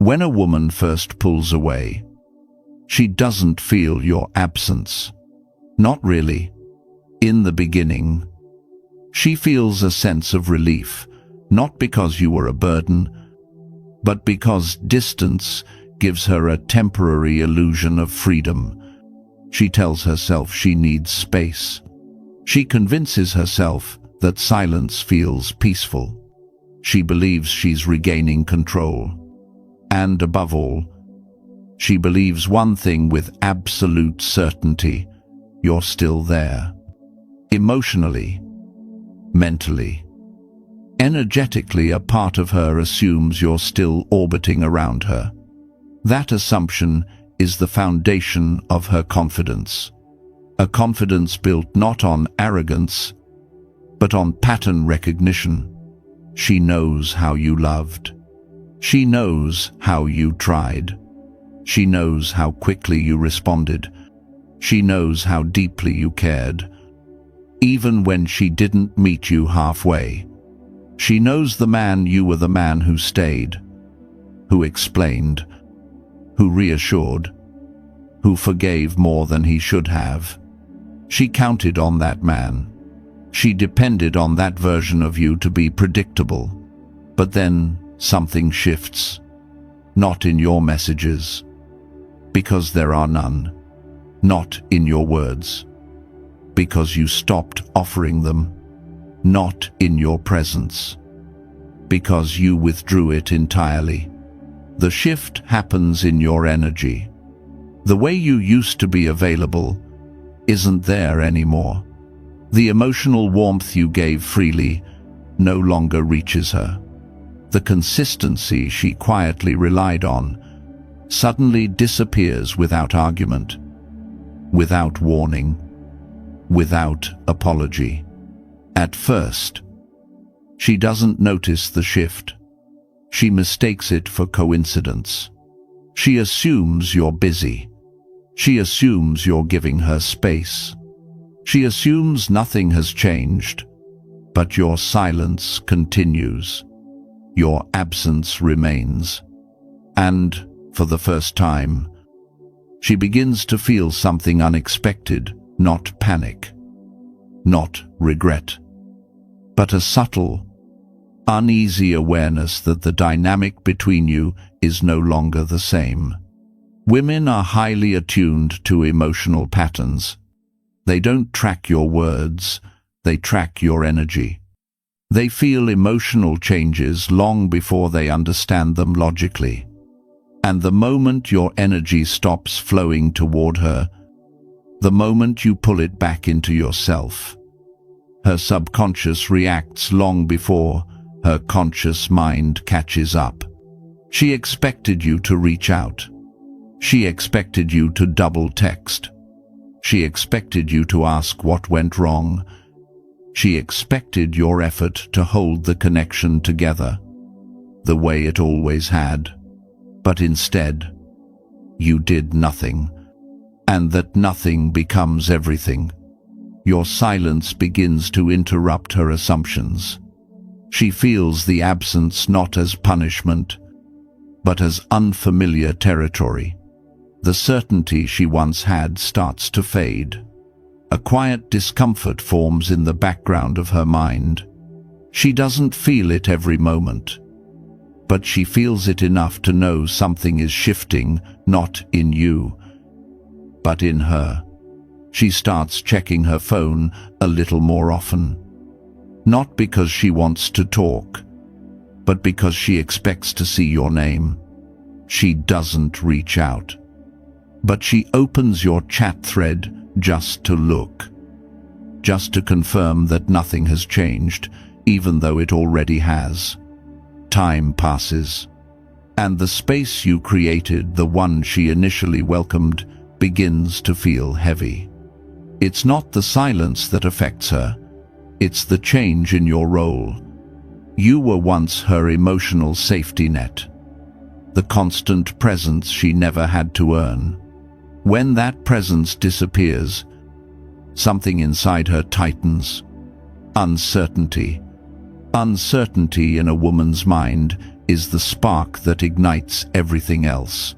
When a woman first pulls away, she doesn't feel your absence. Not really. In the beginning, she feels a sense of relief, not because you were a burden, but because distance gives her a temporary illusion of freedom. She tells herself she needs space. She convinces herself that silence feels peaceful. She believes she's regaining control. And above all, she believes one thing with absolute certainty: you're still there. Emotionally, mentally, energetically, a part of her assumes you're still orbiting around her. That assumption is the foundation of her confidence. A confidence built not on arrogance, but on pattern recognition. She knows how you loved. She knows how you tried. She knows how quickly you responded. She knows how deeply you cared, even when she didn't meet you halfway. She knows you were the man who stayed, who explained, who reassured, who forgave more than he should have. She counted on that man. She depended on that version of you to be predictable. But then something shifts. Not in your messages, because there are none. Not in your words, because you stopped offering them. Not in your presence, because you withdrew it entirely. The shift happens in your energy. The way you used to be available isn't there anymore. The emotional warmth you gave freely no longer reaches her. The consistency she quietly relied on suddenly disappears without argument, without warning, without apology. At first, she doesn't notice the shift. She mistakes it for coincidence. She assumes you're busy. She assumes you're giving her space. She assumes nothing has changed, but your silence continues. Your absence remains. And, for the first time, she begins to feel something unexpected, not panic, not regret, but a subtle, uneasy awareness that the dynamic between you is no longer the same. Women are highly attuned to emotional patterns. They don't track your words, they track your energy. They feel emotional changes long before they understand them logically. And the moment your energy stops flowing toward her, the moment you pull it back into yourself, her subconscious reacts long before her conscious mind catches up. She expected you to reach out. She expected you to double text. She expected you to ask what went wrong. She expected your effort to hold the connection together, the way it always had. But instead, you did nothing, and that nothing becomes everything. Your silence begins to interrupt her assumptions. She feels the absence not as punishment, but as unfamiliar territory. The certainty she once had starts to fade. A quiet discomfort forms in the background of her mind. She doesn't feel it every moment, but she feels it enough to know something is shifting, not in you, but in her. She starts checking her phone a little more often. Not because she wants to talk, but because she expects to see your name. She doesn't reach out, but she opens your chat thread just to look, just to confirm that nothing has changed, even though it already has. Time passes, and the space you created, the one she initially welcomed, begins to feel heavy. It's not the silence that affects her, it's the change in your role. You were once her emotional safety net, the constant presence she never had to earn. When that presence disappears, something inside her tightens. Uncertainty. Uncertainty in a woman's mind is the spark that ignites everything else.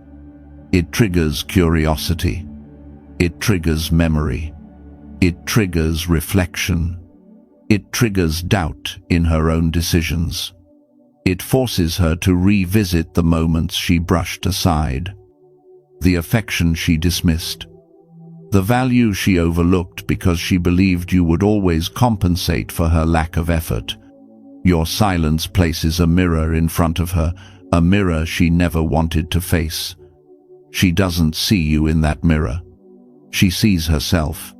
It triggers curiosity. It triggers memory. It triggers reflection. It triggers doubt in her own decisions. It forces her to revisit the moments she brushed aside, the affection she dismissed, the value she overlooked because she believed you would always compensate for her lack of effort. Your silence places a mirror in front of her, a mirror she never wanted to face. She doesn't see you in that mirror. She sees herself,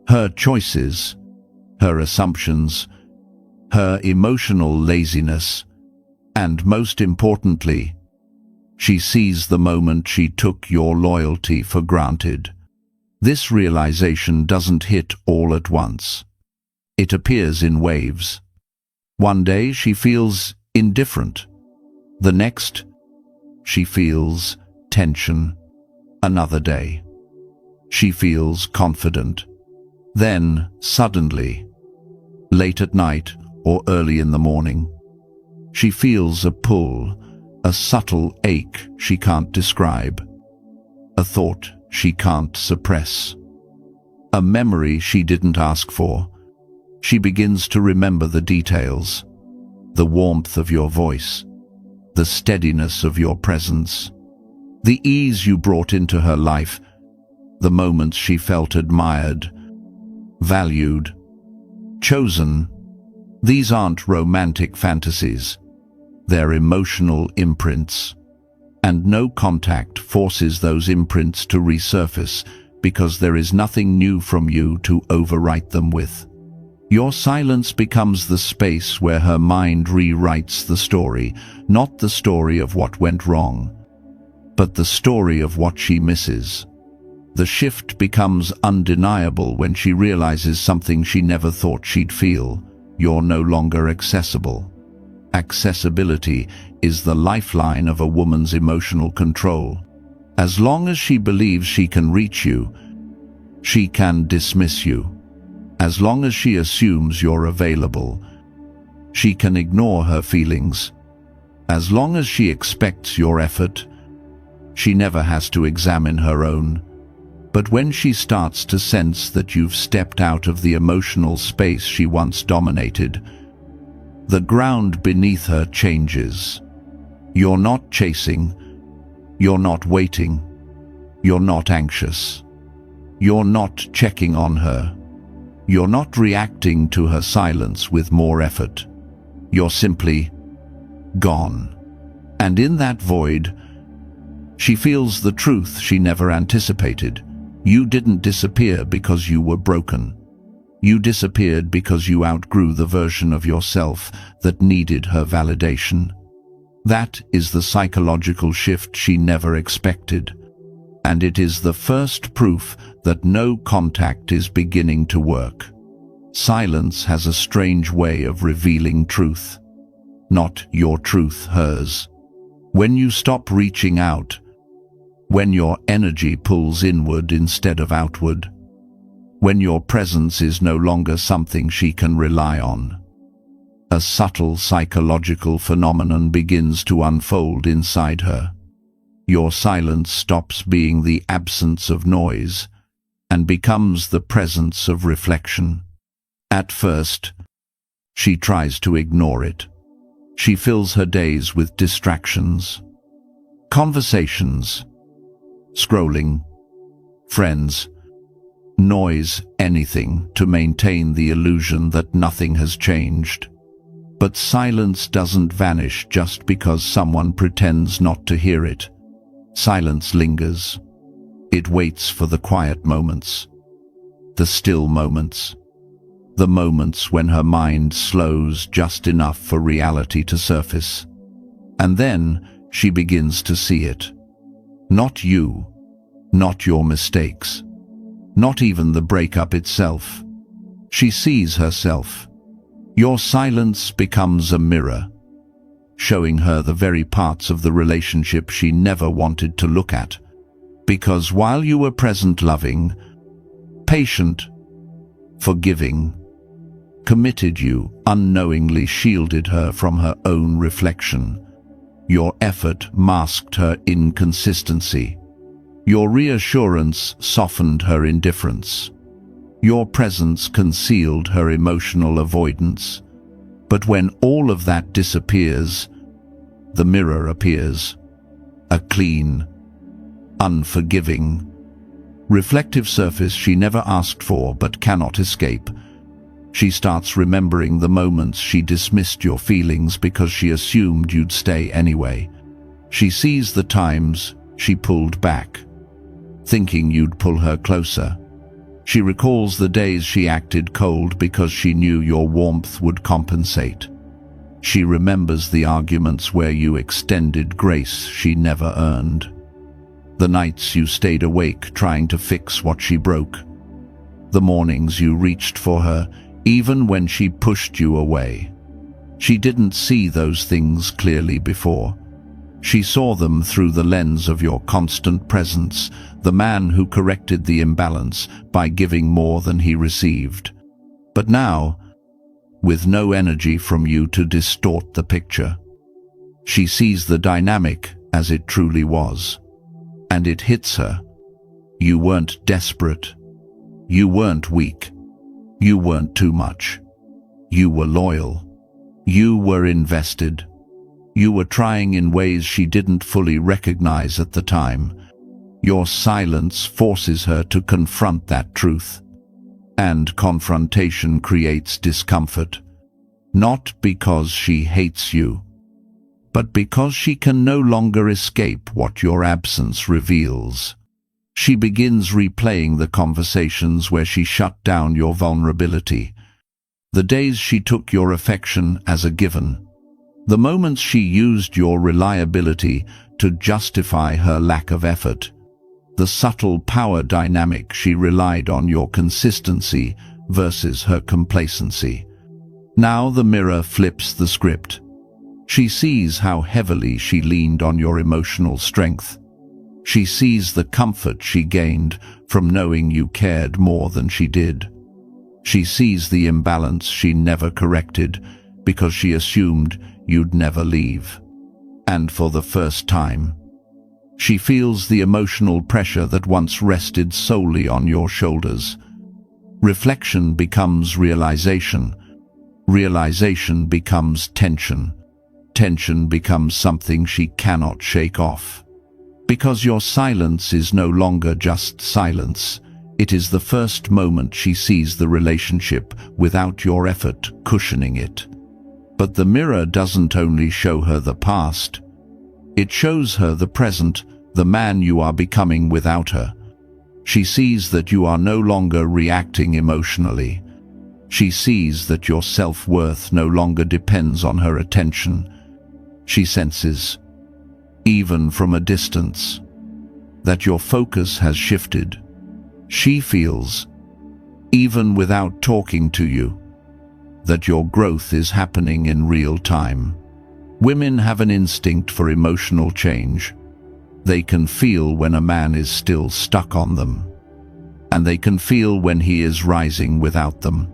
her choices, her assumptions, her emotional laziness, and most importantly, she sees the moment she took your loyalty for granted. This realization doesn't hit all at once. It appears in waves. One day she feels indifferent. The next, she feels tension. Another day, she feels confident. Then, suddenly, late at night or early in the morning, she feels a pull, a subtle ache she can't describe, a thought she can't suppress, a memory she didn't ask for. She begins to remember the details, the warmth of your voice, the steadiness of your presence, the ease you brought into her life, the moments she felt admired, valued, chosen. These aren't romantic fantasies. They're emotional imprints. And no contact forces those imprints to resurface because there is nothing new from you to overwrite them with. Your silence becomes the space where her mind rewrites the story, not the story of what went wrong, but the story of what she misses. The shift becomes undeniable when she realizes something she never thought she'd feel. You're no longer accessible. Accessibility is the lifeline of a woman's emotional control. As long as she believes she can reach you, she can dismiss you. As long as she assumes you're available, she can ignore her feelings. As long as she expects your effort, she never has to examine her own. But when she starts to sense that you've stepped out of the emotional space she once dominated, the ground beneath her changes. You're not chasing, you're not waiting, you're not anxious, you're not checking on her, you're not reacting to her silence with more effort. You're simply gone. And in that void, she feels the truth she never anticipated. You didn't disappear because you were broken. You disappeared because you outgrew the version of yourself that needed her validation. That is the psychological shift she never expected. And it is the first proof that no contact is beginning to work. Silence has a strange way of revealing truth. Not your truth, hers. When you stop reaching out, when your energy pulls inward instead of outward, when your presence is no longer something she can rely on, a subtle psychological phenomenon begins to unfold inside her. Your silence stops being the absence of noise and becomes the presence of reflection. At first, she tries to ignore it. She fills her days with distractions, conversations, scrolling, friends, noise, anything to maintain the illusion that nothing has changed. But silence doesn't vanish just because someone pretends not to hear it. Silence lingers. It waits for the quiet moments, the still moments, the moments when her mind slows just enough for reality to surface. And then she begins to see it. Not you, not your mistakes, not even the breakup itself. She sees herself. Your silence becomes a mirror, showing her the very parts of the relationship she never wanted to look at. Because while you were present, loving, patient, forgiving, committed, you unknowingly shielded her from her own reflection. Your effort masked her inconsistency. Your reassurance softened her indifference. Your presence concealed her emotional avoidance. But when all of that disappears, the mirror appears. A clean, unforgiving, reflective surface she never asked for but cannot escape. She starts remembering the moments she dismissed your feelings because she assumed you'd stay anyway. She sees the times she pulled back, thinking you'd pull her closer. She recalls the days she acted cold because she knew your warmth would compensate. She remembers the arguments where you extended grace she never earned. The nights you stayed awake trying to fix what she broke. The mornings you reached for her even when she pushed you away. She didn't see those things clearly before. She saw them through the lens of your constant presence, the man who corrected the imbalance by giving more than he received. But now, with no energy from you to distort the picture, she sees the dynamic as it truly was. And it hits her. You weren't desperate. You weren't weak. You weren't too much. You were loyal. You were invested. You were trying in ways she didn't fully recognize at the time. Your silence forces her to confront that truth. And confrontation creates discomfort. Not because she hates you, but because she can no longer escape what your absence reveals. She begins replaying the conversations where she shut down your vulnerability, the days she took your affection as a given, the moments she used your reliability to justify her lack of effort, the subtle power dynamic she relied on your consistency versus her complacency. Now the mirror flips the script. She sees how heavily she leaned on your emotional strength. She sees the comfort she gained from knowing you cared more than she did. She sees the imbalance she never corrected because she assumed you'd never leave. And for the first time, she feels the emotional pressure that once rested solely on your shoulders. Reflection becomes realization. Realization becomes tension. Tension becomes something she cannot shake off. Because your silence is no longer just silence. It is the first moment she sees the relationship without your effort cushioning it. But the mirror doesn't only show her the past. It shows her the present, the man you are becoming without her. She sees that you are no longer reacting emotionally. She sees that your self-worth no longer depends on her attention. She senses, even from a distance, that your focus has shifted. She feels, even without talking to you, that your growth is happening in real time. Women have an instinct for emotional change. They can feel when a man is still stuck on them, and they can feel when he is rising without them.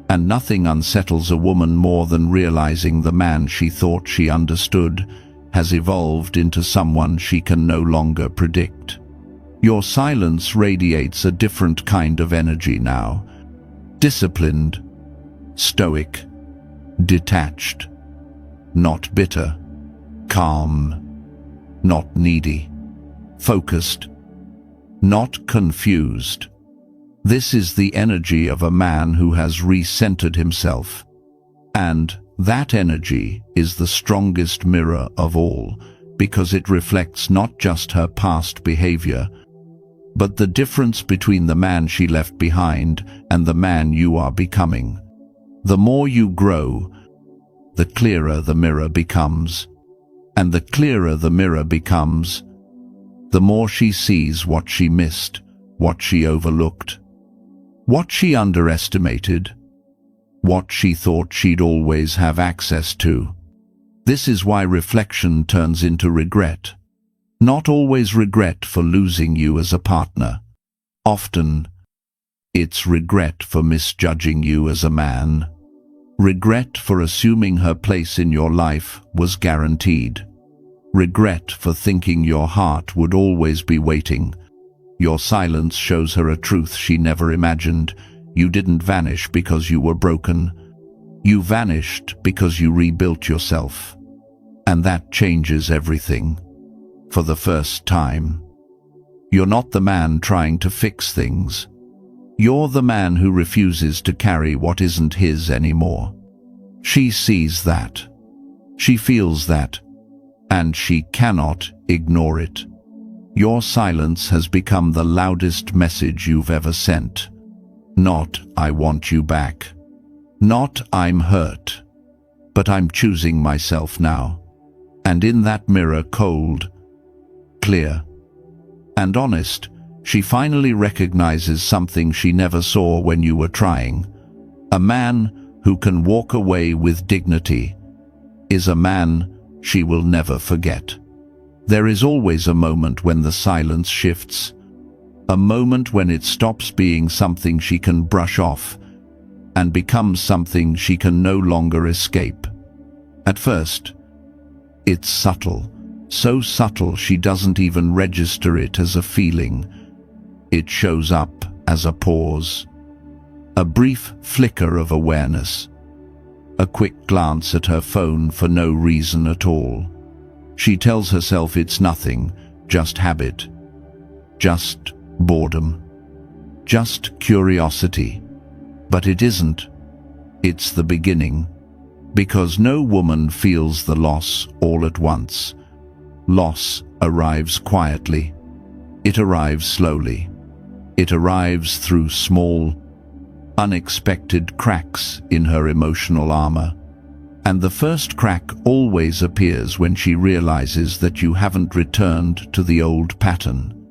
And nothing unsettles a woman more than realizing the man she thought she understood has evolved into someone she can no longer predict. Your silence radiates a different kind of energy now. Disciplined, stoic, detached, not bitter, calm, not needy, focused, not confused. This is the energy of a man who has recentered himself. And that energy is the strongest mirror of all, because it reflects not just her past behavior, but the difference between the man she left behind and the man you are becoming. The more you grow, the clearer the mirror becomes. And the clearer the mirror becomes, the more she sees what she missed, what she overlooked, what she underestimated, what she thought she'd always have access to. This is why reflection turns into regret. Not always regret for losing you as a partner. Often, it's regret for misjudging you as a man. Regret for assuming her place in your life was guaranteed. regret for thinking your heart would always be waiting. Your silence shows her a truth she never imagined. You didn't vanish because you were broken. You vanished because you rebuilt yourself. And that changes everything. For the first time. You're not the man trying to fix things. You're the man who refuses to carry what isn't his anymore. She sees that. She feels that. And she cannot ignore it. Your silence has become the loudest message you've ever sent. Not, I want you back. Not, I'm hurt. But I'm choosing myself now. And in that mirror, cold, clear, and honest, she finally recognizes something she never saw when you were trying. A man who can walk away with dignity is a man she will never forget. There is always a moment when the silence shifts, a moment when it stops being something she can brush off and becomes something she can no longer escape. At first, it's subtle, so subtle she doesn't even register it as a feeling. It shows up as a pause, a brief flicker of awareness, a quick glance at her phone for no reason at all. She tells herself it's nothing, just habit, just boredom, just curiosity. But it isn't. It's the beginning. Because no woman feels the loss all at once. Loss arrives quietly. It arrives slowly. It arrives through small, unexpected cracks in her emotional armor. And the first crack always appears when she realizes that you haven't returned to the old pattern.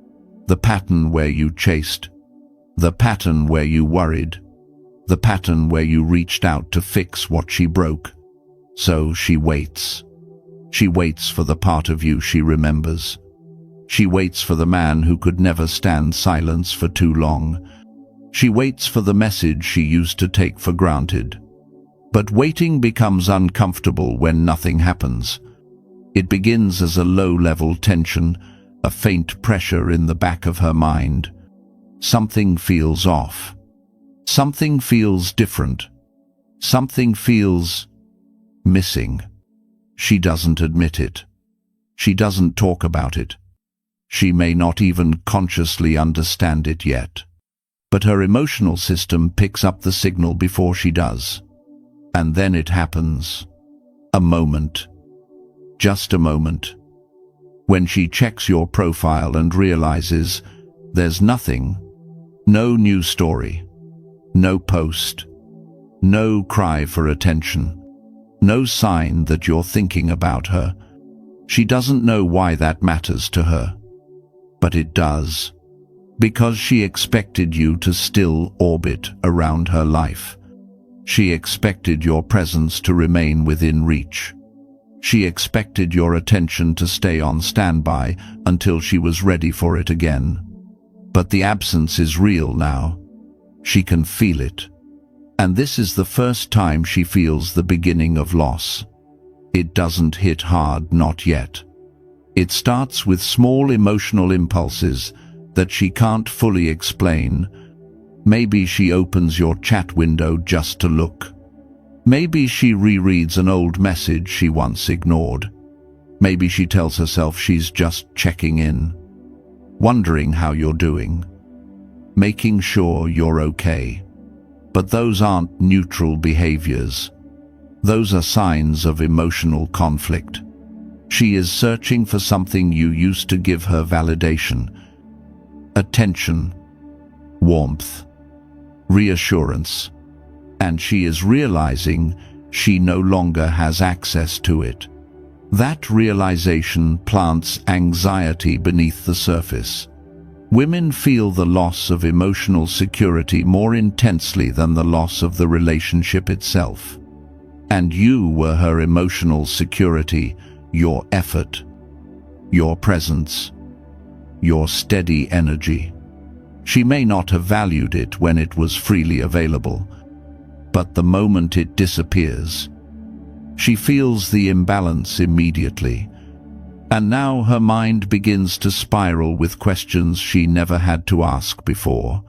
The pattern where you chased. The pattern where you worried. The pattern where you reached out to fix what she broke. So she waits. She waits for the part of you she remembers. She waits for the man who could never stand silence for too long. She waits for the message she used to take for granted. But waiting becomes uncomfortable when nothing happens. It begins as a low-level tension, a faint pressure in the back of her mind. Something feels off. Something feels different. Something feels missing. She doesn't admit it. She doesn't talk about it. She may not even consciously understand it yet. But her emotional system picks up the signal before she does. And then it happens. A moment. Just a moment. When she checks your profile and realizes there's nothing, no new story, no post, no cry for attention, no sign that you're thinking about her. She doesn't know why that matters to her. But it does. Because she expected you to still orbit around her life. She expected your presence to remain within reach. She expected your attention to stay on standby until she was ready for it again. But the absence is real now. She can feel it. And this is the first time she feels the beginning of loss. It doesn't hit hard, not yet. It starts with small emotional impulses that she can't fully explain. Maybe she opens your chat window just to look. Maybe she rereads an old message she once ignored. Maybe she tells herself she's just checking in, wondering how you're doing, making sure you're okay. But those aren't neutral behaviors. Those are signs of emotional conflict. She is searching for something you used to give her validation, attention, warmth, reassurance, and she is realizing she no longer has access to it. That realization plants anxiety beneath the surface. Women feel the loss of emotional security more intensely than the loss of the relationship itself. And you were her emotional security, your effort, your presence, your steady energy. She may not have valued it when it was freely available, but the moment it disappears, she feels the imbalance immediately. And now her mind begins to spiral with questions she never had to ask before.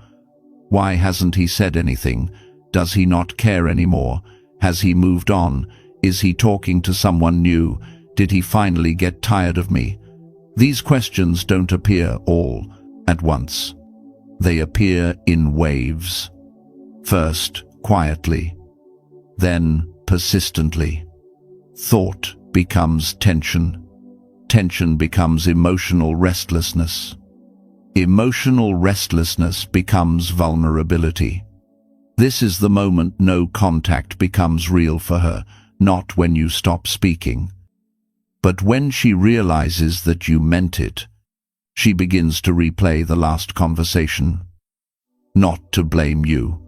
Why hasn't he said anything? Does he not care anymore? Has he moved on? Is he talking to someone new? Did he finally get tired of me? These questions don't appear all at once. They appear in waves. First, quietly, then persistently. Thought becomes tension. Tension becomes emotional restlessness. Emotional restlessness becomes vulnerability. This is the moment no contact becomes real for her, not when you stop speaking, but when she realizes that you meant it. She begins to replay the last conversation, not to blame you,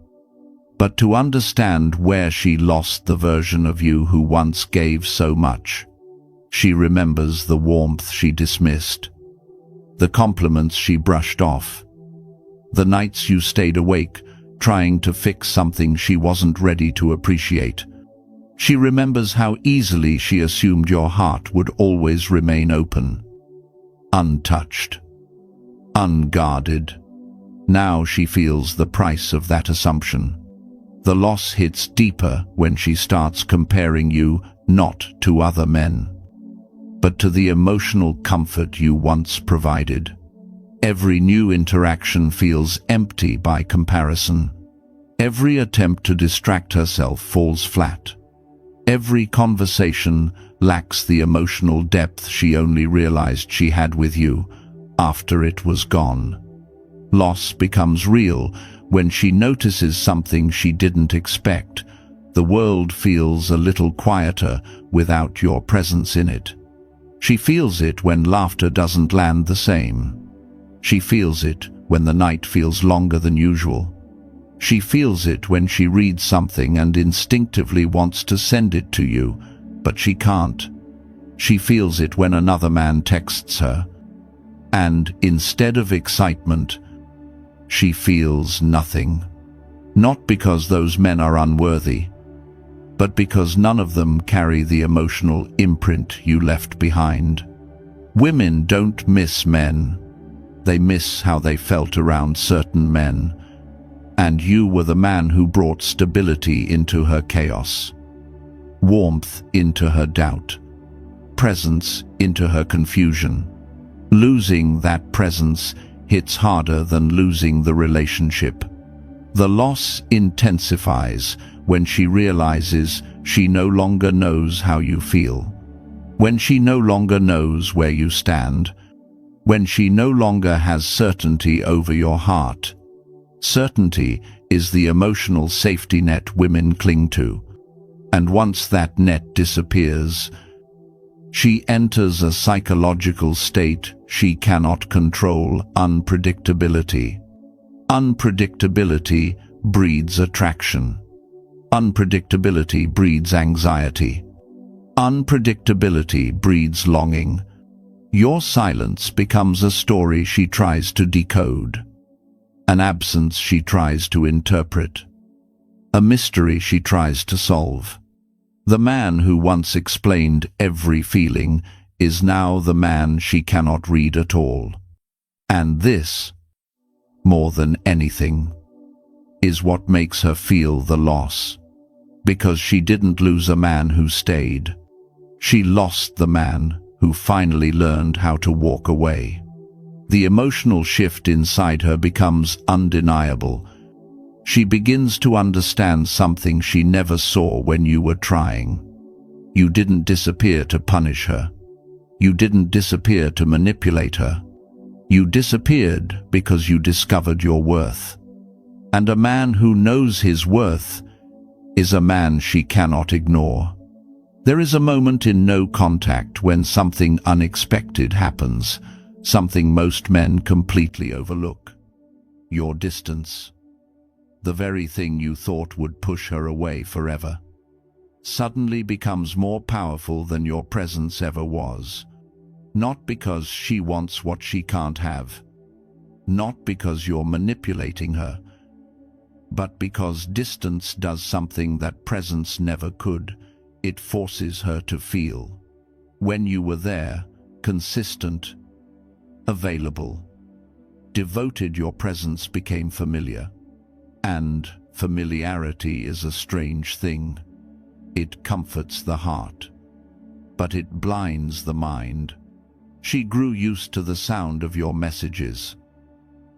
but to understand where she lost the version of you who once gave so much. She remembers the warmth she dismissed, the compliments she brushed off, the nights you stayed awake trying to fix something she wasn't ready to appreciate. She remembers how easily she assumed your heart would always remain open, untouched, unguarded. Now she feels the price of that assumption. The loss hits deeper when she starts comparing you not to other men, but to the emotional comfort you once provided. Every new interaction feels empty by comparison. Every attempt to distract herself falls flat. Every conversation lacks the emotional depth she only realized she had with you after it was gone. Loss becomes real when she notices something she didn't expect. The world feels a little quieter without your presence in it. She feels it when laughter doesn't land the same. She feels it when the night feels longer than usual. She feels it when she reads something and instinctively wants to send it to you, but she can't. She feels it when another man texts her, and instead of excitement, she feels nothing. Not because those men are unworthy, but because none of them carry the emotional imprint you left behind. Women don't miss men. They miss how they felt around certain men. And you were the man who brought stability into her chaos, warmth into her doubt, presence into her confusion. Losing that presence hits harder than losing the relationship. The loss intensifies when she realizes she no longer knows how you feel, when she no longer knows where you stand, when she no longer has certainty over your heart. Certainty is the emotional safety net women cling to, and once that net disappears, she enters a psychological state she cannot control: unpredictability. Unpredictability breeds attraction. Unpredictability breeds anxiety. Unpredictability breeds longing. Your silence becomes a story she tries to decode, an absence she tries to interpret, a mystery she tries to solve. The man who once explained every feeling is now the man she cannot read at all. And this, more than anything, is what makes her feel the loss. Because she didn't lose a man who stayed. She lost the man who finally learned how to walk away. The emotional shift inside her becomes undeniable. She begins to understand something she never saw when you were trying. You didn't disappear to punish her. You didn't disappear to manipulate her. You disappeared because you discovered your worth. And a man who knows his worth is a man she cannot ignore. There is a moment in no contact when something unexpected happens, something most men completely overlook. Your distance. The very thing you thought would push her away forever, suddenly becomes more powerful than your presence ever was. Not because she wants what she can't have, not because you're manipulating her, but because distance does something that presence never could. It forces her to feel. When you were there, consistent, available. Devoted, your presence became familiar. And familiarity is a strange thing. It comforts the heart, but it blinds the mind. She grew used to the sound of your messages,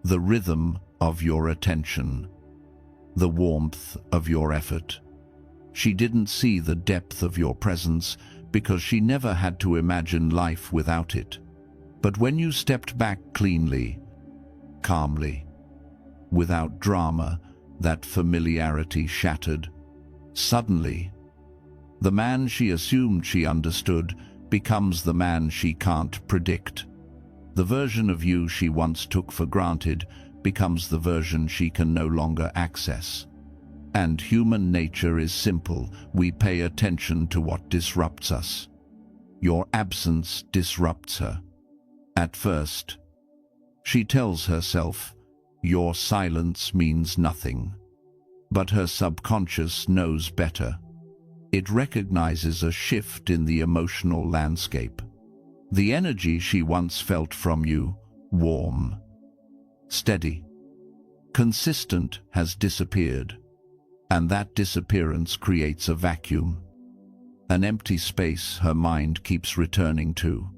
the rhythm of your attention, the warmth of your effort. She didn't see the depth of your presence because she never had to imagine life without it. But when you stepped back cleanly, calmly, without drama, that familiarity shattered. Suddenly, the man she assumed she understood becomes the man she can't predict. The version of you she once took for granted becomes the version she can no longer access. And human nature is simple. We pay attention to what disrupts us. Your absence disrupts her. At first, she tells herself, your silence means nothing. But her subconscious knows better. It recognizes a shift in the emotional landscape. The energy she once felt from you, warm, steady, consistent, has disappeared. And that disappearance creates a vacuum, an empty space her mind keeps returning to.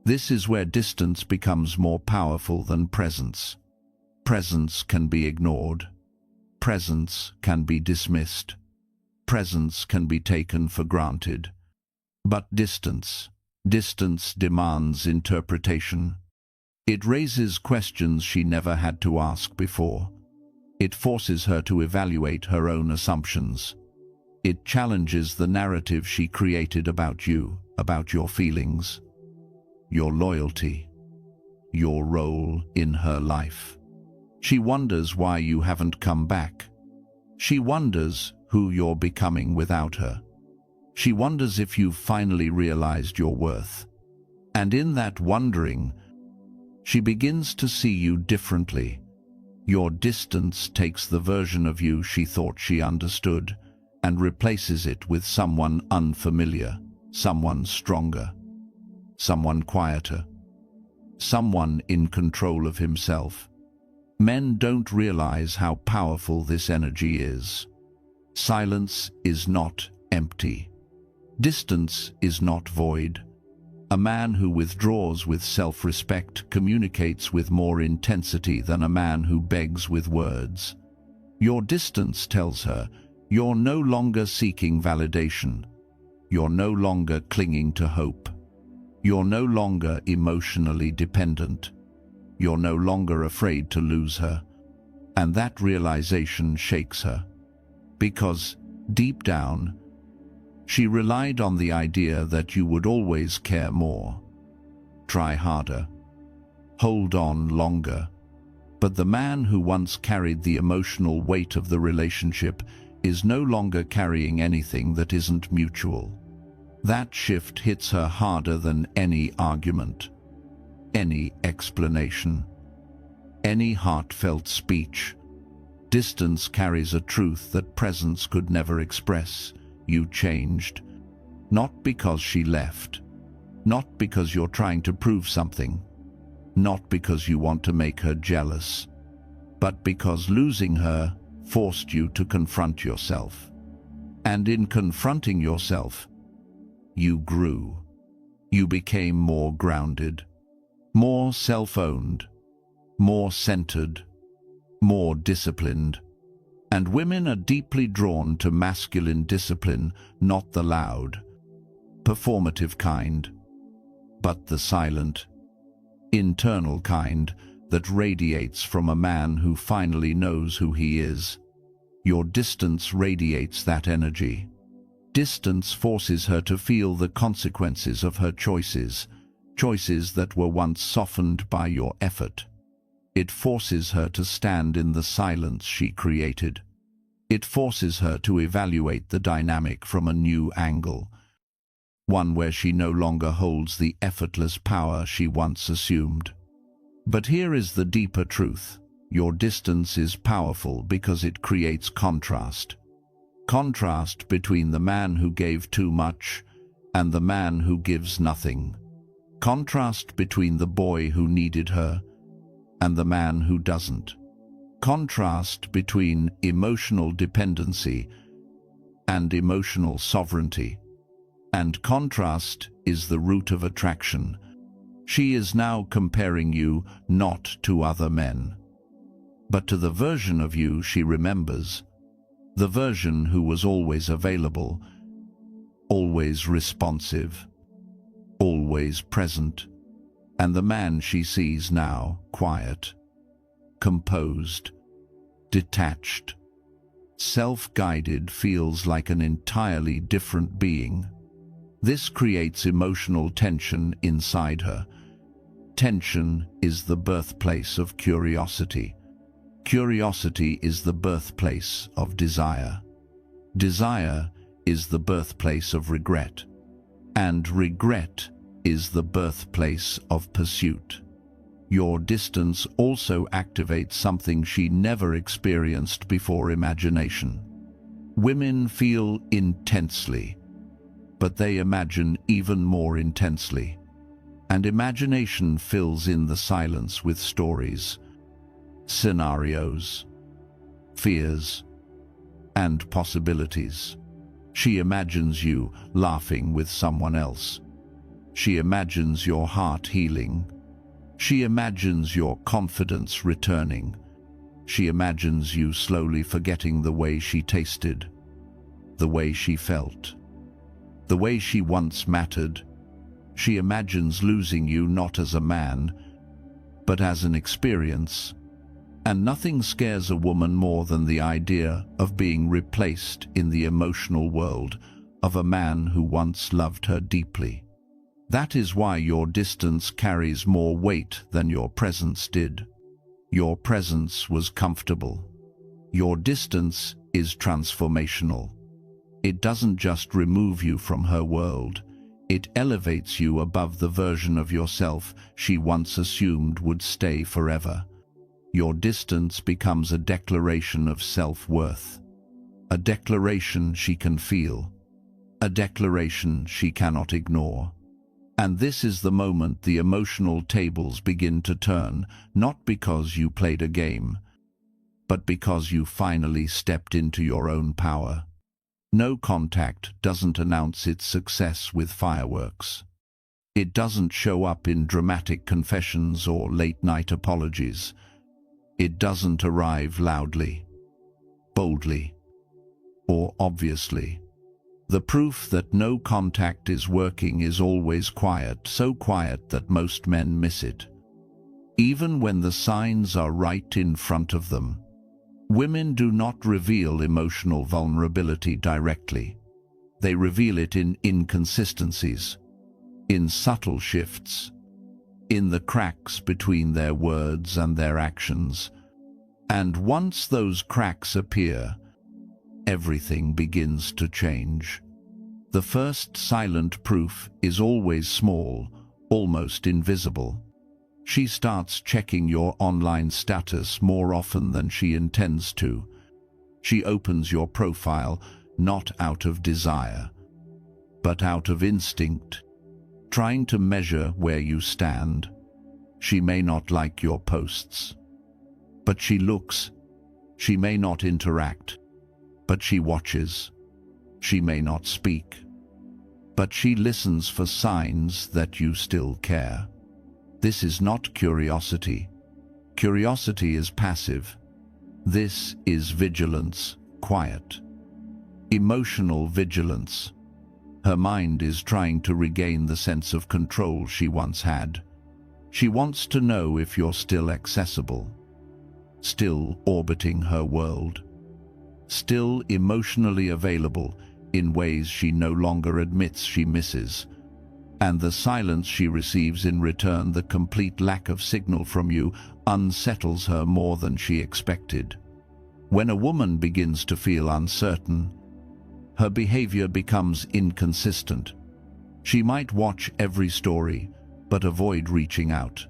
This is where distance becomes more powerful than presence. Presence can be ignored. Presence can be dismissed. Presence can be taken for granted. But distance demands interpretation. It raises questions she never had to ask before. It forces her to evaluate her own assumptions. It challenges the narrative she created about you, about your feelings, your loyalty, your role in her life. She wonders why you haven't come back. She wonders who you're becoming without her. She wonders if you've finally realized your worth. And in that wondering, she begins to see you differently. Your distance takes the version of you she thought she understood and replaces it with someone unfamiliar, someone stronger, someone quieter, someone in control of himself. Men don't realize how powerful this energy is. Silence is not empty. Distance is not void. A man who withdraws with self-respect communicates with more intensity than a man who begs with words. Your distance tells her you're no longer seeking validation. You're no longer clinging to hope. You're no longer emotionally dependent. You're no longer afraid to lose her. And that realization shakes her. Because, deep down, she relied on the idea that you would always care more, try harder, hold on longer. But the man who once carried the emotional weight of the relationship is no longer carrying anything that isn't mutual. That shift hits her harder than any argument, any explanation, any heartfelt speech. Distance carries a truth that presence could never express. You changed, not because she left, not because you're trying to prove something, not because you want to make her jealous, but because losing her forced you to confront yourself. And in confronting yourself, you grew. You became more grounded, more self-owned, more centered, more disciplined. And women are deeply drawn to masculine discipline, not the loud, performative kind, but the silent, internal kind that radiates from a man who finally knows who he is. Your distance radiates that energy. Distance forces her to feel the consequences of her choices, choices that were once softened by your effort. It forces her to stand in the silence she created. It forces her to evaluate the dynamic from a new angle, one where she no longer holds the effortless power she once assumed. But here is the deeper truth. Your distance is powerful because it creates contrast. Contrast between the man who gave too much and the man who gives nothing. Contrast between the boy who needed her and the man who doesn't. Contrast between emotional dependency and emotional sovereignty. And contrast is the root of attraction. She is now comparing you not to other men, but to the version of you she remembers, the version who was always available, always responsive, always present, and the man she sees now quiet, composed, detached, self-guided, feels like an entirely different being. This creates emotional tension inside her. Tension is the birthplace of curiosity. Curiosity is the birthplace of desire. Desire is the birthplace of regret. And regret is the birthplace of pursuit. Your distance also activates something she never experienced before: imagination. Women feel intensely, but they imagine even more intensely. And imagination fills in the silence with stories, scenarios, fears, and possibilities. She imagines you laughing with someone else. She imagines your heart healing. She imagines your confidence returning. She imagines you slowly forgetting the way she tasted, the way she felt, the way she once mattered. She imagines losing you not as a man, but as an experience. And nothing scares a woman more than the idea of being replaced in the emotional world of a man who once loved her deeply. That is why your distance carries more weight than your presence did. Your presence was comfortable. Your distance is transformational. It doesn't just remove you from her world, it elevates you above the version of yourself she once assumed would stay forever. Your distance becomes a declaration of self-worth, a declaration she can feel, a declaration she cannot ignore. And this is the moment the emotional tables begin to turn, not because you played a game, but because you finally stepped into your own power. No contact doesn't announce its success with fireworks. It doesn't show up in dramatic confessions or late-night apologies. It doesn't arrive loudly, boldly, or obviously. The proof that no contact is working is always quiet, so quiet that most men miss it. Even when the signs are right in front of them. Women do not reveal emotional vulnerability directly. They reveal it in inconsistencies, in subtle shifts, in the cracks between their words and their actions. And once those cracks appear, everything begins to change. The first silent proof is always small, almost invisible. She starts checking your online status more often than she intends to. She opens your profile not out of desire, but out of instinct, trying to measure where you stand. She may not like your posts, but she looks. She may not interact, but she watches. She may not speak, but she listens for signs that you still care. This is not curiosity. Curiosity is passive. This is vigilance, quiet. Emotional vigilance. Her mind is trying to regain the sense of control she once had. She wants to know if you're still accessible, still orbiting her world, still emotionally available in ways she no longer admits she misses. And the silence she receives in return, the complete lack of signal from you, unsettles her more than she expected. When a woman begins to feel uncertain, her behavior becomes inconsistent. She might watch every story, but avoid reaching out.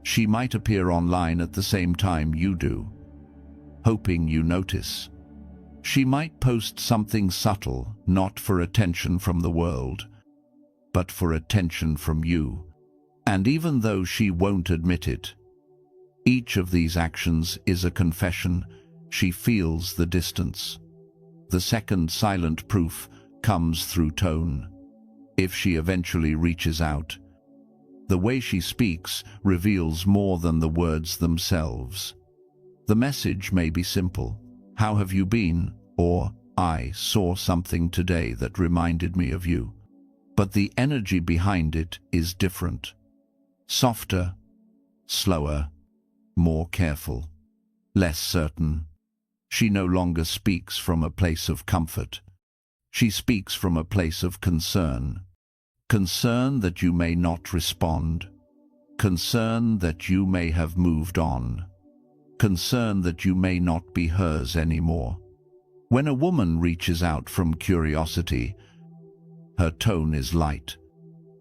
She might appear online at the same time you do, hoping you notice. She might post something subtle, not for attention from the world, but for attention from you. And even though she won't admit it, each of these actions is a confession. She feels the distance. The second silent proof comes through tone. If she eventually reaches out, the way she speaks reveals more than the words themselves. The message may be simple: "How have you been?" or "I saw something today that reminded me of you." But the energy behind it is different. Softer, slower, more careful, less certain. She no longer speaks from a place of comfort. She speaks from a place of concern. Concern that you may not respond. Concern that you may have moved on. Concern that you may not be hers anymore. When a woman reaches out from curiosity, her tone is light.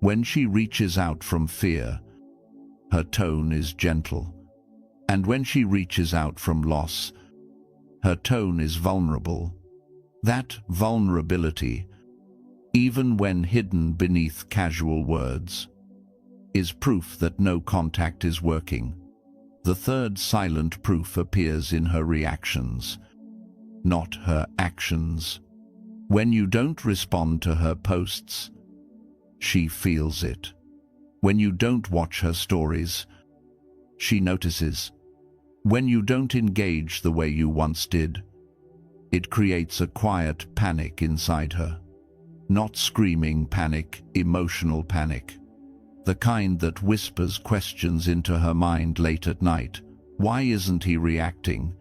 When she reaches out from fear, her tone is gentle. And when she reaches out from loss, her tone is vulnerable. That vulnerability, even when hidden beneath casual words, is proof that no contact is working. The third silent proof appears in her reactions, not her actions. When you don't respond to her posts, she feels it. When you don't watch her stories, she notices. When you don't engage the way you once did, it creates a quiet panic inside her. Not screaming panic, emotional panic. The kind that whispers questions into her mind late at night. Why isn't he reacting?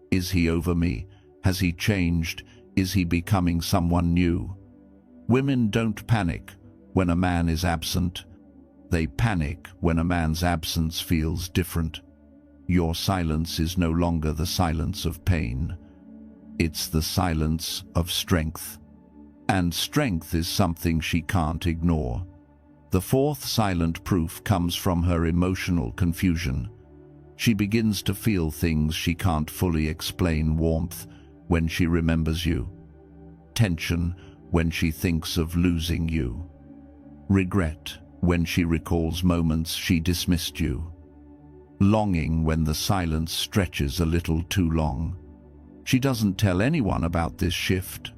Is he over me? Has he changed? Is he becoming someone new? Women don't panic when a man is absent. They panic when a man's absence feels different. Your silence is no longer the silence of pain. It's the silence of strength. And strength is something she can't ignore. The fourth silent proof comes from her emotional confusion. She begins to feel things she can't fully explain: warmth when she remembers you, tension when she thinks of losing you, regret when she recalls moments she dismissed you, longing when the silence stretches a little too long. She doesn't tell anyone about this shift.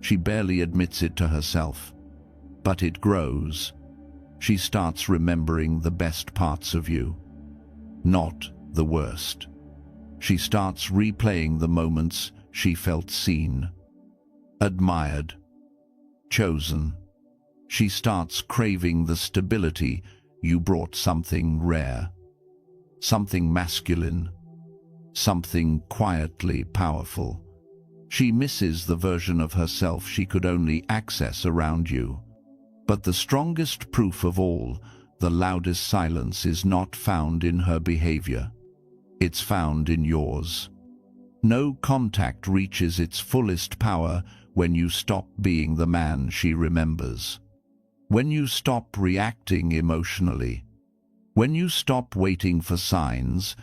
She barely admits it to herself. But it grows. She starts remembering the best parts of you, not the worst. She starts replaying the moments she felt seen, admired, chosen. She starts craving the stability you brought: something rare, something masculine, something quietly powerful. She misses the version of herself she could only access around you. But the strongest proof of all, the loudest silence, is not found in her behavior. It's found in yours. No contact reaches its fullest power when you stop being the man she remembers. When you stop reacting emotionally. When you stop waiting for signs.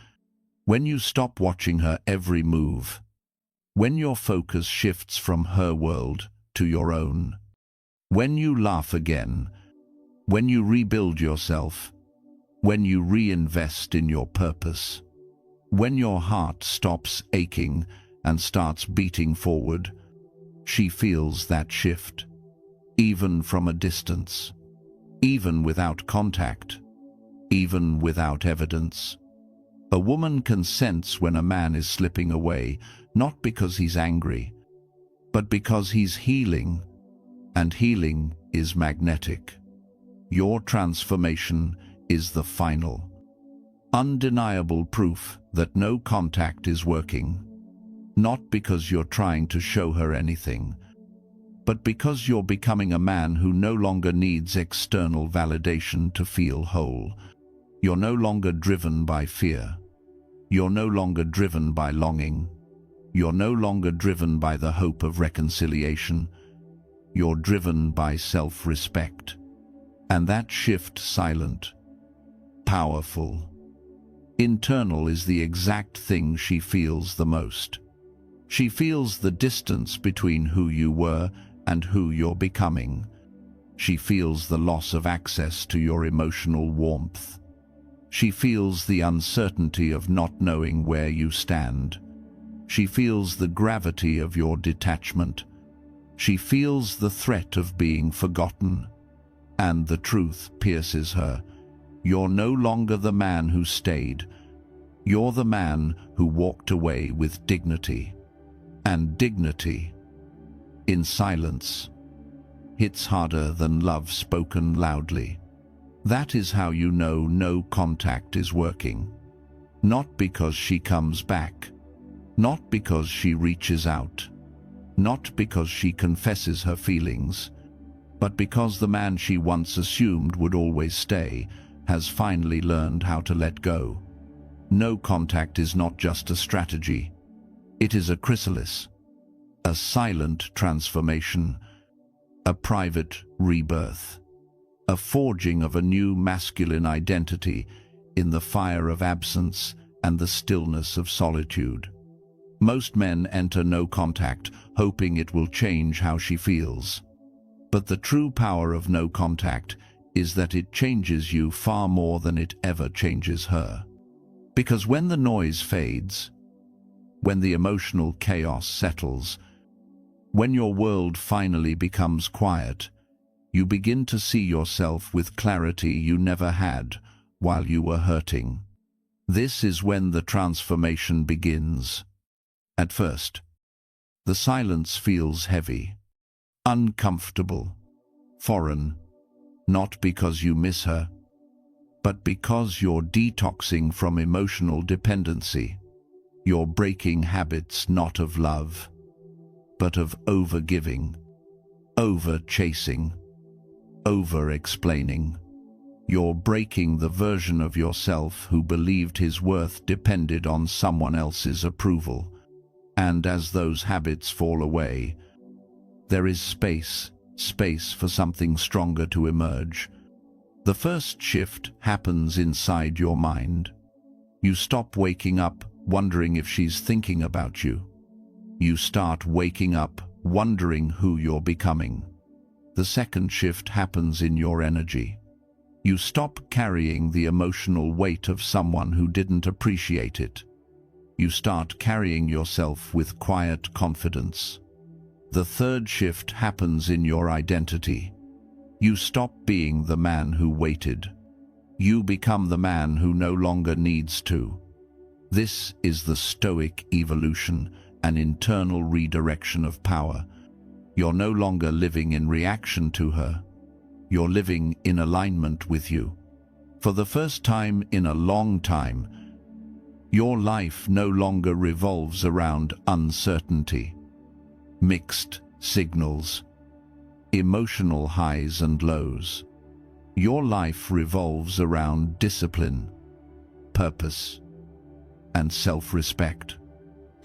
When you stop watching her every move. When your focus shifts from her world to your own. When you laugh again. When you rebuild yourself. When you reinvest in your purpose. When your heart stops aching and starts beating forward. She feels that shift, even from a distance, even without contact, even without evidence. A woman can sense when a man is slipping away, not because he's angry, but because he's healing, and healing is magnetic. Your transformation is the final, undeniable proof that no contact is working, not because you're trying to show her anything, but because you're becoming a man who no longer needs external validation to feel whole. You're no longer driven by fear. You're no longer driven by longing. You're no longer driven by the hope of reconciliation. You're driven by self-respect. And that shift, silent, powerful, internal, is the exact thing she feels the most. She feels the distance between who you were and who you're becoming. She feels the loss of access to your emotional warmth. She feels the uncertainty of not knowing where you stand. She feels the gravity of your detachment. She feels the threat of being forgotten. And the truth pierces her. You're no longer the man who stayed. You're the man who walked away with dignity. And dignity, in silence, hits harder than love spoken loudly. That is how you know no contact is working. Not because she comes back. Not because she reaches out. Not because she confesses her feelings. But because the man she once assumed would always stay has finally learned how to let go. No contact is not just a strategy. It is a chrysalis, a silent transformation, a private rebirth, a forging of a new masculine identity in the fire of absence and the stillness of solitude. Most men enter no contact, hoping it will change how she feels. But the true power of no contact is that it changes you far more than it ever changes her. Because when the noise fades, when the emotional chaos settles, when your world finally becomes quiet, you begin to see yourself with clarity you never had while you were hurting. This is when the transformation begins. At first, the silence feels heavy, uncomfortable, foreign, not because you miss her, but because you're detoxing from emotional dependency. You're breaking habits not of love, but of over-giving, over-chasing, over-explaining. You're breaking the version of yourself who believed his worth depended on someone else's approval. And as those habits fall away, there is space for something stronger to emerge. The first shift happens inside your mind. You stop waking up wondering if she's thinking about you. You start waking up wondering who you're becoming. The second shift happens in your energy. You stop carrying the emotional weight of someone who didn't appreciate it. You start carrying yourself with quiet confidence. The third shift happens in your identity. You stop being the man who waited. You become the man who no longer needs to. This is the Stoic evolution, an internal redirection of power. You're no longer living in reaction to her. You're living in alignment with you. For the first time in a long time, your life no longer revolves around uncertainty, mixed signals, emotional highs and lows. Your life revolves around discipline, purpose, and self-respect.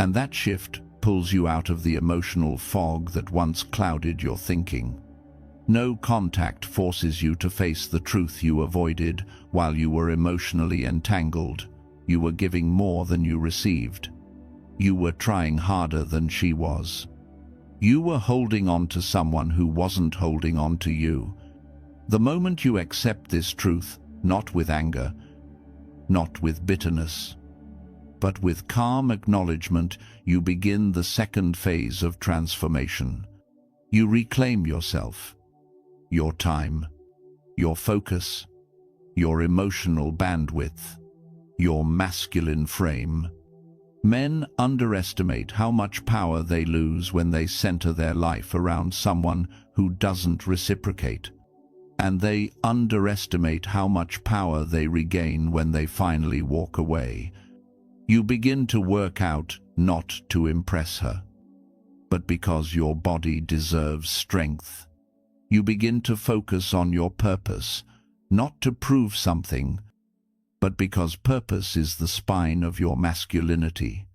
And that shift pulls you out of the emotional fog that once clouded your thinking. No contact forces you to face the truth you avoided while you were emotionally entangled. You were giving more than you received. You were trying harder than she was. You were holding on to someone who wasn't holding on to you. The moment you accept this truth, not with anger, not with bitterness, but with calm acknowledgement, you begin the second phase of transformation. You reclaim yourself, your time, your focus, your emotional bandwidth, your masculine frame. Men underestimate how much power they lose when they center their life around someone who doesn't reciprocate. And they underestimate how much power they regain when they finally walk away. You begin to work out not to impress her, but because your body deserves strength. You begin to focus on your purpose, not to prove something, but because purpose is the spine of your masculinity.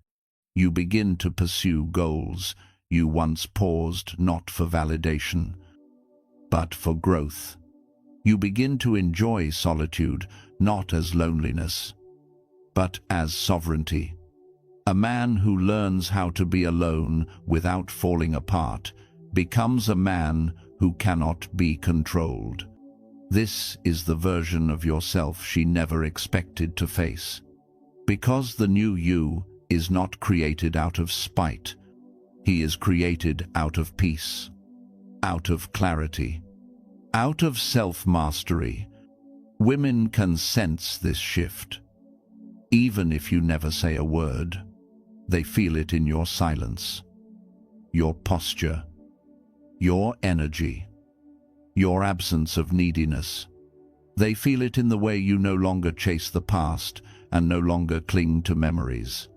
You begin to pursue goals you once paused not for validation, but for growth. You begin to enjoy solitude not as loneliness, but as sovereignty. A man who learns how to be alone without falling apart becomes a man who cannot be controlled. This is the version of yourself she never expected to face. Because the new you is not created out of spite. He is created out of peace, out of clarity, out of self-mastery. Women can sense this shift. Even if you never say a word, they feel it in your silence, your posture, your energy, your absence of neediness. They feel it in the way you no longer chase the past and no longer cling to memories.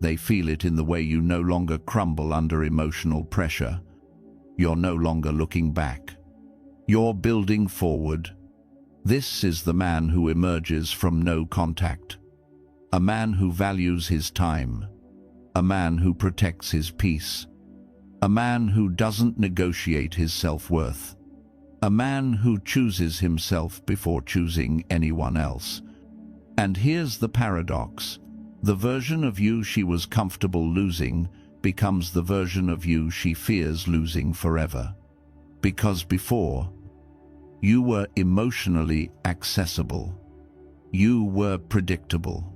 They feel it in the way you no longer crumble under emotional pressure. You're no longer looking back. You're building forward. This is the man who emerges from no contact. A man who values his time. A man who protects his peace. A man who doesn't negotiate his self-worth. A man who chooses himself before choosing anyone else. And here's the paradox. The version of you she was comfortable losing becomes the version of you she fears losing forever. Because before, you were emotionally accessible. You were predictable.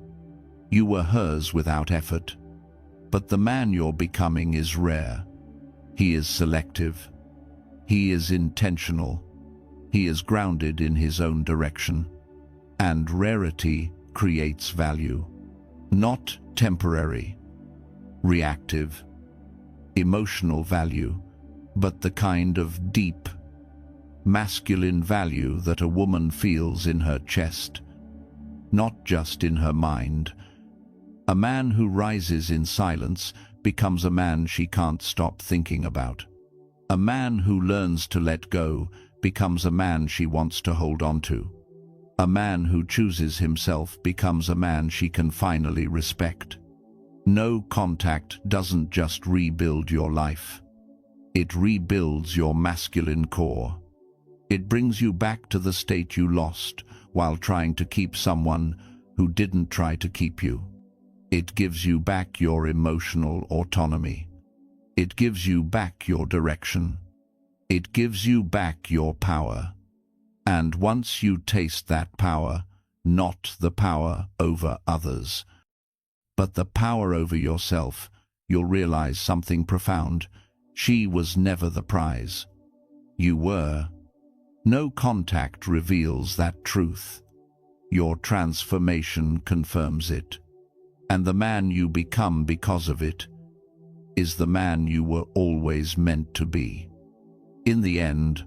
You were hers without effort. But the man you're becoming is rare. He is selective. He is intentional. He is grounded in his own direction. And rarity creates value. Not temporary, reactive, emotional value, but the kind of deep, masculine value that a woman feels in her chest, not just in her mind. A man who rises in silence becomes a man she can't stop thinking about. A man who learns to let go becomes a man she wants to hold on to. A man who chooses himself becomes a man she can finally respect. No contact doesn't just rebuild your life. It rebuilds your masculine core. It brings you back to the state you lost while trying to keep someone who didn't try to keep you. It gives you back your emotional autonomy. It gives you back your direction. It gives you back your power. And once you taste that power, not the power over others, but the power over yourself, you'll realize something profound. She was never the prize. You were. No contact reveals that truth. Your transformation confirms it. And the man you become because of it is the man you were always meant to be. In the end,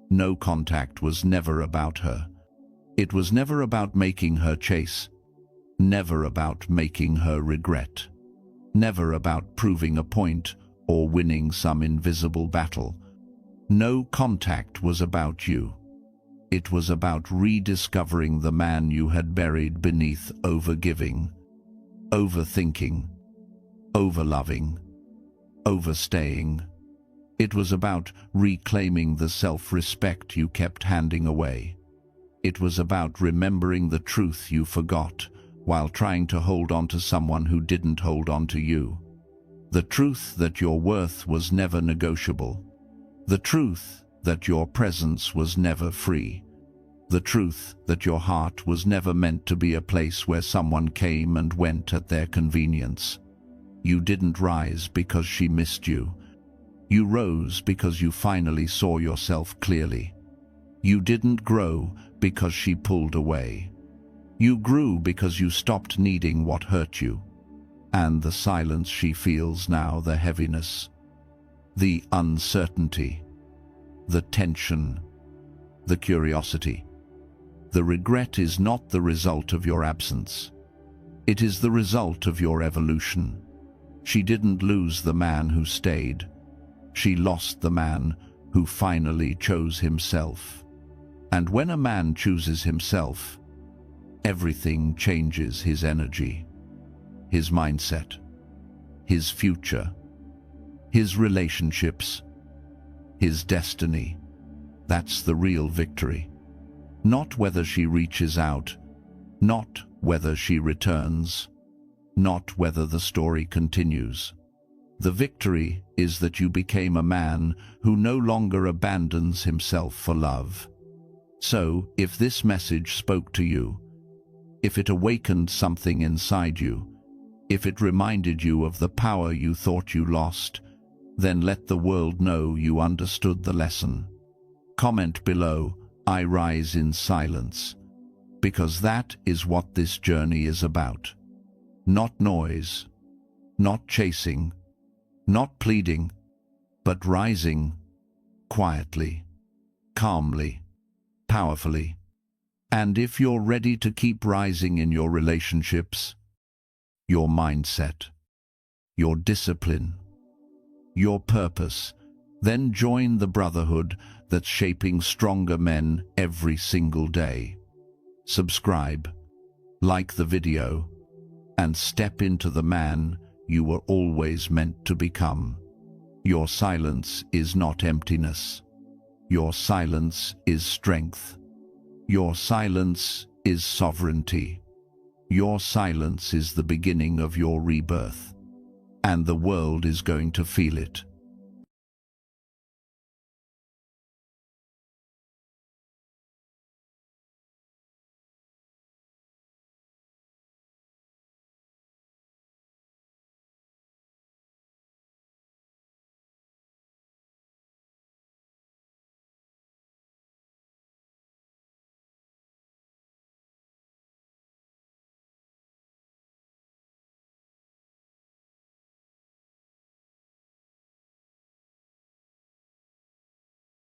no contact was never about her. It was never about making her chase, never about making her regret, never about proving a point or winning some invisible battle. No contact was about you. It was about rediscovering the man you had buried beneath overgiving, overthinking, overloving, overstaying. It was about reclaiming the self-respect you kept handing away. It was about remembering the truth you forgot while trying to hold on to someone who didn't hold on to you. The truth that your worth was never negotiable. The truth that your presence was never free. The truth that your heart was never meant to be a place where someone came and went at their convenience. You didn't rise because she missed you. You rose because you finally saw yourself clearly. You didn't grow because she pulled away. You grew because you stopped needing what hurt you. And the silence she feels now, the heaviness, the uncertainty, the tension, the curiosity, the regret is not the result of your absence. It is the result of your evolution. She didn't lose the man who stayed. She lost the man who finally chose himself. And when a man chooses himself, everything changes: his energy, his mindset, his future, his relationships, his destiny. That's the real victory. Not whether she reaches out, not whether she returns, not whether the story continues. The victory is that you became a man who no longer abandons himself for love. So, if this message spoke to you, if it awakened something inside you, if it reminded you of the power you thought you lost, then let the world know you understood the lesson. Comment below, "I rise in silence," because that is what this journey is about. Not noise, not chasing, not pleading, but rising quietly, calmly, powerfully. And if you're ready to keep rising in your relationships, your mindset, your discipline, your purpose, then join the brotherhood that's shaping stronger men every single day. Subscribe, like the video, and step into the man you were always meant to become. Your silence is not emptiness. Your silence is strength. Your silence is sovereignty. Your silence is the beginning of your rebirth, and the world is going to feel it.